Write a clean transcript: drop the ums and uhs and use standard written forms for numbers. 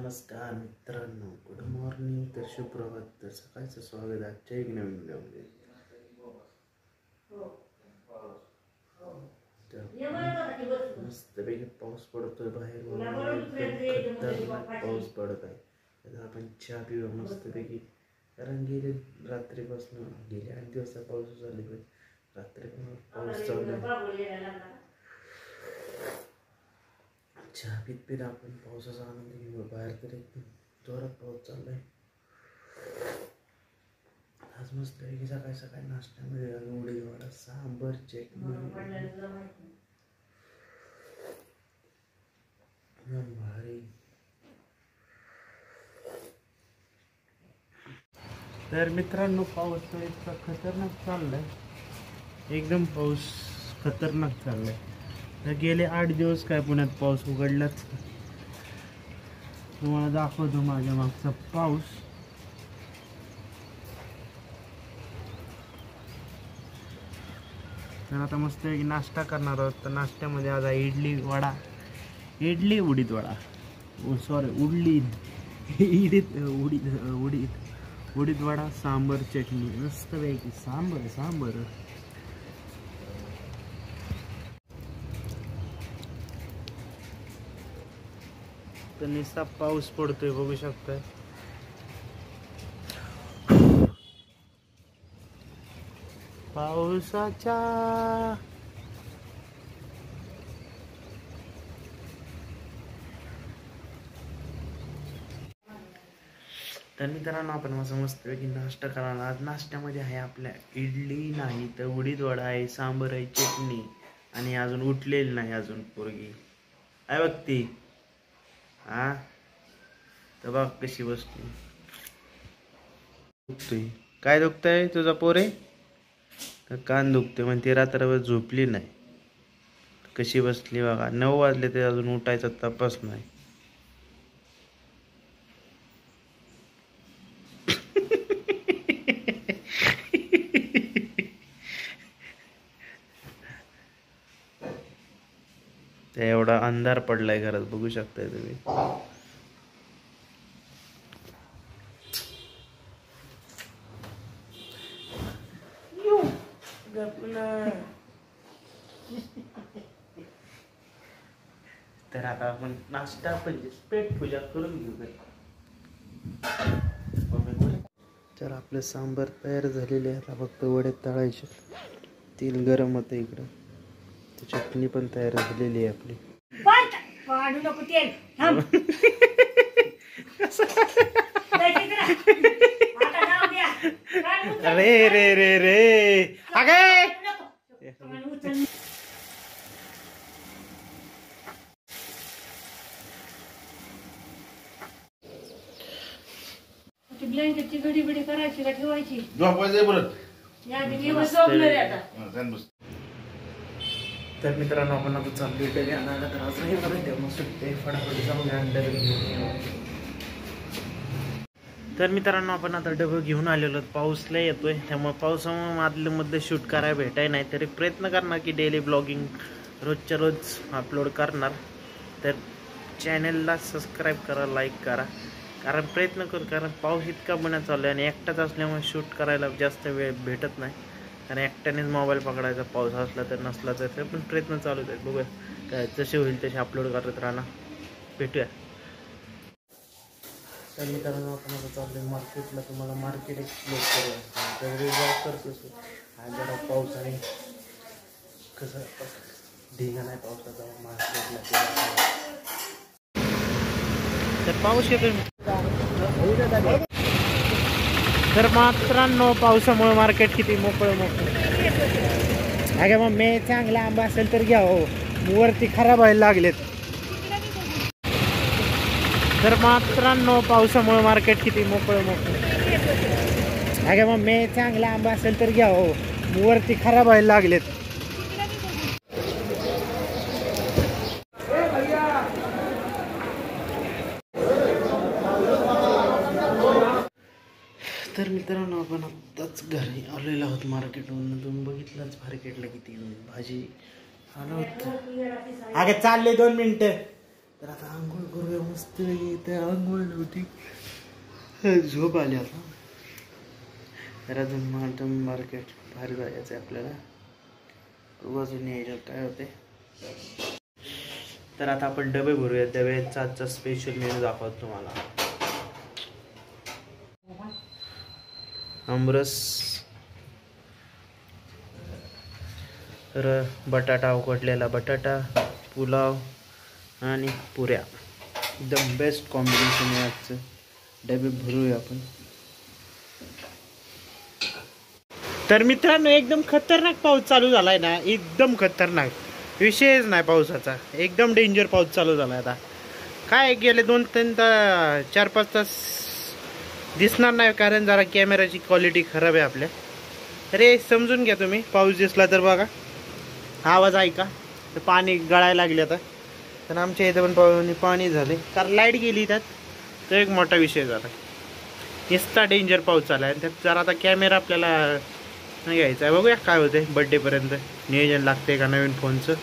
नमस्कार मित्रांनो, good morning. तर सुप्रभात. तर सकाळचं स्वागत आहे आजच्या एक नवीन व्हिडिओमध्ये. मस्तपैकी पाऊस पडतोय बाहेर, खतरनाक पाऊस पडत आहे. तर आपण चहा पिऊ मस्तपैकी, कारण गेले रात्रीपासून गेले 8 दिवस पाऊस झाले, पण रात्री पाऊस चालू आहे. चहा पीत आपण पावसाचा आनंद घेऊ. बाहेर तर एकदम जोरात पाऊस चाललाय. आज मस्त पैकी सकाळी सकाळी नाश्त्यामध्ये उडीद वडा, सांबर, चटणी भारी. तर मित्रांनो, पाऊस तर इतका खतरनाक चाललाय, एकदम पाऊस खतरनाक चाललाय. तर गेले 8 दिवस काय पुण्यात पाऊस उघडलाच. तुम्हाला दाखवतो माझ्या मागचा पाऊस. तर आता मस्त नाश्ता करणार आहोत. तर नाश्त्यामध्ये आज इडली वडा, इडली उडीद वडा, उडीद वडा, सांबर, चटणी, मस्त पैकी सांबर. तर नुसता पाऊस पडतोय, बघू शकताय. पावसाच्या तर मित्रांनो, आपण मस्तपैकी नाश्ता करायला. आज नाश्त्यामध्ये आहे आपल्या इडली नाही तर उडीद वडा आहे, सांबर आहे, चटणी, आणि अजून उठलेली नाही अजून पोरगी आहे बघ ती. हा तर बघ कशी बसली. दुखतोय काय? दुखतंय तुझा पोरे? तर कान दुखते म्हणते, रात्रभर झोपली नाही. कशी बसली बघा. 9 वाजले ते अजून उठायचा तपास नाही. ते एवढा अंधार पडलाय घरात, बघू शकताय तुम्ही. तर आता आपण नाश्ता म्हणजे पेट पूजा करून घेऊ. तर आपले सांबर तयार झालेले आहे. आता फक्त वडे तळायचे. तेल गरम होतं इकडं. चटणी पण तयार झालेली आहे आपली. रे रे रे रे अगे ब्लँकेटची घडी बिडी करायची का ठेवायची? तर मित्रांनो, आपण आता चाललोय डबे आणायला. तर आज नाही बरं तेव्हा सुट्टे, फटाफट जाऊन डबे घेऊन. तर मित्रांनो, आपण आता डबे घेऊन आलेलो. पाऊस लय येतोय, त्यामुळे पावसामुळे आदल्यामध्ये शूट करायला भेटाय नाही. तरी प्रयत्न करणार की डेली ब्लॉगिंग रोजच्या रोज अपलोड करणार. तर चॅनलला सबस्क्राईब करा, लाईक करा, कारण प्रयत्न करू. कारण पाऊस इतका पुण्यात चालू आहे आणि एकटाच असल्यामुळे शूट करायला जास्त वेळ भेटत नाही. कारण एकट्यानेच मोबाईल पकडायचा, पाऊस असला तर नसला तर. ते पण प्रयत्न चालूच आहेत. बघूया काय जसे होईल तसे अपलोड करत राहणार. भेटूया. तर मित्रांनो, आपण आता चाललोय मार्केटला. तुम्हाला मार्केट एक्सप्लोर करूया. तर जॉब करतोच. हा जरा पाऊस आहे, कसं ढिगा नाही पावसाचा मार्केटला. तर पाऊस येतोय. तर मित्रांनो, पावसामुळे मार्केट किती मोकळं. अगे मग मे चांगला आंबा असेल तर घ्या हो, वरती खराब व्हायला लागलेत. तर मित्रांनो, पावसामुळे मार्केट किती मोकळं. अगे मग मे चांगला आंबा असेल तर घ्या हो, वरती खराब व्हायला लागलेत. तर मित्रांनो, आपण आत्ताच घरी आलेलो आहोत मार्केटवरून. तुम्ही बघितलंच मार्केटला किती भाजी आलं होतं. अगे चालले 2 मिनिटं. तर आता आंघोळ करूया मस्त. त्या आंघोळ नव्हती, झोप आली आता. तर अजून मालटन मार्केट बाहेर जायचं आहे आपल्याला. अजून यायचं काय होते. तर आता आपण डबे भरूया. डब्याचा आजचा स्पेशल मेनू दाखवतो तुम्हाला. आमरस, तर बटाटा, उकडलेला बटाटा, पुलाव आणि पुऱ्या. एकदम बेस्ट कॉम्बिनेशन आहे आजचं. डबे भरूया आपण. तर मित्रांनो, एकदम खतरनाक पाऊस चालू झालाय ना, एकदम खतरनाक. विषयच नाही पावसाचा. एकदम डेंजर पाऊस चालू झाला. आता काय गेले 2-3 4-5 तास दिसणार नाही, कारण जरा कॅमेराची क्वालिटी खराब आहे आपल्या. अरे समजून घ्या तुम्ही. पाऊस दिसला तर बघा, आवाज ऐका. तर पाणी गळायला लागले आता. तर आमच्या इथं पण पाणी झाले, कारण लाईट गेली त्यात. तो एक मोठा विषय झाला. नुसता डेंजर पाऊस चालला आहे. त्यात जरा आता कॅमेरा आपल्याला नाही घ्यायचा आहे. बघूया काय होते. बड्डेपर्यंत नियोजन लागते का नवीन फोनचं.